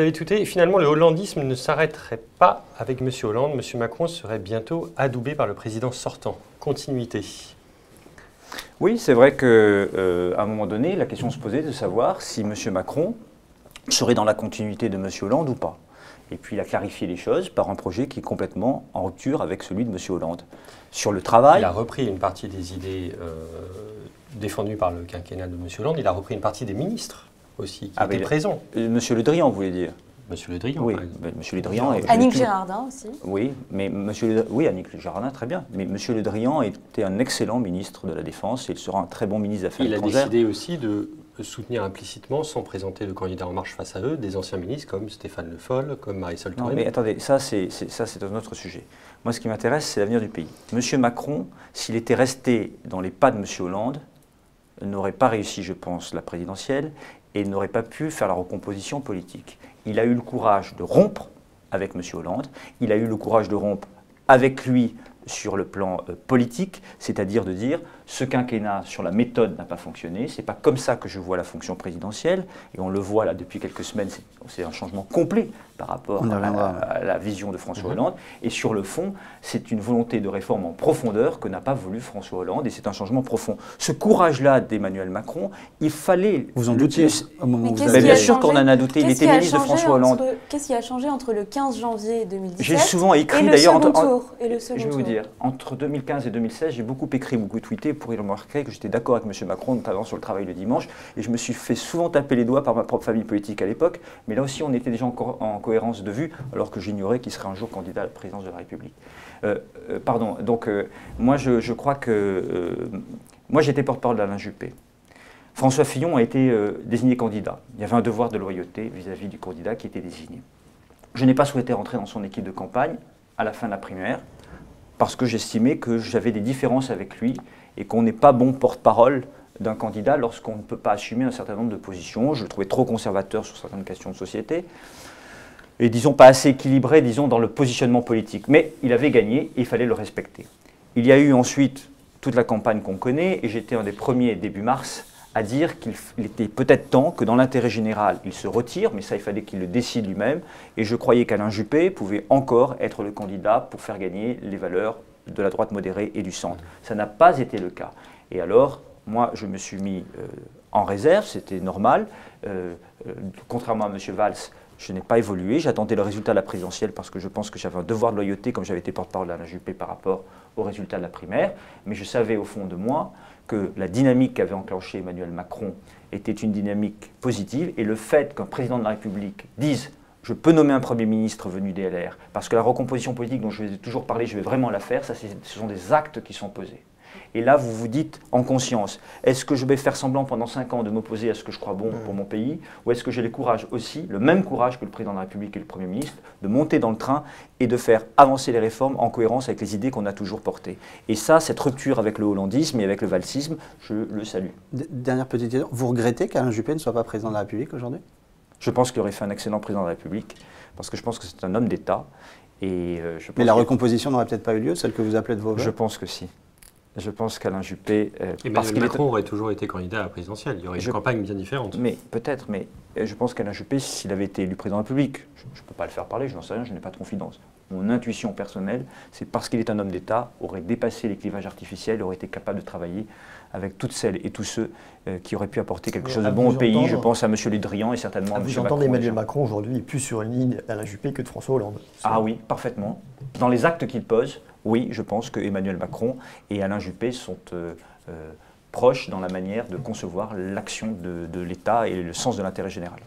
avez tout dit. Finalement, le hollandisme ne s'arrêterait pas avec M. Hollande. M. Macron serait bientôt adoubé par le président sortant. Continuité. Oui, c'est vrai qu'à un moment donné, la question se posait de savoir si M. Macron serait dans la continuité de M. Hollande ou pas. Et puis il a clarifié les choses par un projet qui est complètement en rupture avec celui de M. Hollande. Sur le travail... Il a repris une partie des idées défendues par le quinquennat de M. Hollande. Il a repris une partie des ministres aussi, qui étaient présents. M. Le Drian, vous voulez dire? M. Le Drian, oui, par exemple. M. Le Drian Annick Girardin aussi. Oui, mais oui, Annick Girardin, très bien. Mais M. Le Drian était un excellent ministre de la Défense et il sera un très bon ministre des Affaires étrangères. Il a décidé aussi de soutenir implicitement, sans présenter le candidat En Marche face à eux, des anciens ministres comme Stéphane Le Foll, comme Marisol Touraine. Non, mais attendez, ça c'est un autre sujet. Moi, ce qui m'intéresse, c'est l'avenir du pays. M. Macron, s'il était resté dans les pas de M. Hollande, n'aurait pas réussi, je pense, la présidentielle et n'aurait pas pu faire la recomposition politique. Il a eu le courage de rompre avec M. Hollande, il a eu le courage de rompre avec lui sur le plan politique, c'est-à-dire de dire ce quinquennat sur la méthode n'a pas fonctionné, c'est pas comme ça que je vois la fonction présidentielle, et on le voit là depuis quelques semaines, c'est un changement complet par rapport à la vision de François Hollande, et sur le fond, c'est une volonté de réforme en profondeur que n'a pas voulu François Hollande, et c'est un changement profond. Ce courage-là d'Emmanuel Macron, il fallait... Vous en doutiez au moment où vous avez... Bien sûr qu'on en a douté, il était ministre de François Hollande. Qu'est-ce qui a changé entre le 15 janvier 2017 J'ai souvent écrit, et le second tour Je vais vous dire, entre 2015 et 2016, j'ai beaucoup écrit, beaucoup tweeté pour y remarquer que j'étais d'accord avec M. Macron, notamment sur le travail le dimanche, et je me suis fait souvent taper les doigts par ma propre famille politique à l'époque, mais là aussi on était déjà en cohérence de vue, alors que j'ignorais qu'il serait un jour candidat à la présidence de la République. Moi je crois que... moi j'étais porte-parole d'Alain Juppé. François Fillon a été désigné candidat. Il y avait un devoir de loyauté vis-à-vis du candidat qui était désigné. Je n'ai pas souhaité rentrer dans son équipe de campagne à la fin de la primaire, parce que j'estimais que j'avais des différences avec lui et qu'on n'est pas bon porte-parole d'un candidat lorsqu'on ne peut pas assumer un certain nombre de positions. Je le trouvais trop conservateur sur certaines questions de société et disons pas assez équilibré, disons, dans le positionnement politique. Mais il avait gagné et il fallait le respecter. Il y a eu ensuite toute la campagne qu'on connaît et j'étais un des premiers début mars à dire qu'il était peut-être temps que dans l'intérêt général, il se retire, mais ça, il fallait qu'il le décide lui-même. Et je croyais qu'Alain Juppé pouvait encore être le candidat pour faire gagner les valeurs de la droite modérée et du centre. Ça n'a pas été le cas. Et alors, moi, je me suis mis en réserve, c'était normal. Contrairement à M. Valls, je n'ai pas évolué. J'attendais le résultat de la présidentielle parce que je pense que j'avais un devoir de loyauté, comme j'avais été porte-parole d'Alain Juppé par rapport au résultat de la primaire. Mais je savais au fond de moi que la dynamique qu'avait enclenchée Emmanuel Macron était une dynamique positive et le fait qu'un président de la République dise « je peux nommer un Premier ministre venu des LR » parce que la recomposition politique dont je vais toujours parler, je vais vraiment la faire, ça, ce sont des actes qui sont posés. Et là, vous vous dites en conscience, est-ce que je vais faire semblant pendant 5 ans de m'opposer à ce que je crois bon pour mon pays, ou est-ce que j'ai le courage aussi, le même courage que le président de la République et le Premier ministre, de monter dans le train et de faire avancer les réformes en cohérence avec les idées qu'on a toujours portées. Et ça, cette rupture avec le hollandisme et avec le valsisme, je le salue. Dernière petite question, vous regrettez qu'Alain Juppé ne soit pas président de la République aujourd'hui? Je pense qu'il aurait fait un excellent président de la République, parce que je pense que c'est un homme d'État. Mais la recomposition n'aurait peut-être pas eu lieu, celle que vous appelez de vos voeux? Je pense que si. Je pense qu'Alain Juppé... Emmanuel Macron aurait toujours été candidat à la présidentielle. Il y aurait une campagne bien différente. Mais peut-être, mais je pense qu'Alain Juppé, s'il avait été élu président de la République, je ne peux pas le faire parler, je n'en sais rien, je n'ai pas de confidence. Mon intuition personnelle, c'est parce qu'il est un homme d'État, aurait dépassé les clivages artificiels, aurait été capable de travailler avec toutes celles et tous ceux qui auraient pu apporter quelque chose de bon au pays. Je pense à M. Le Drian et certainement à M. Macron. Vous entendez Emmanuel Macron aujourd'hui est plus sur une ligne d'Alain Juppé que de François Hollande. Ah oui, parfaitement. Dans les actes qu'il pose, oui, je pense que Emmanuel Macron et Alain Juppé sont proches dans la manière de concevoir l'action de l'État et le sens de l'intérêt général.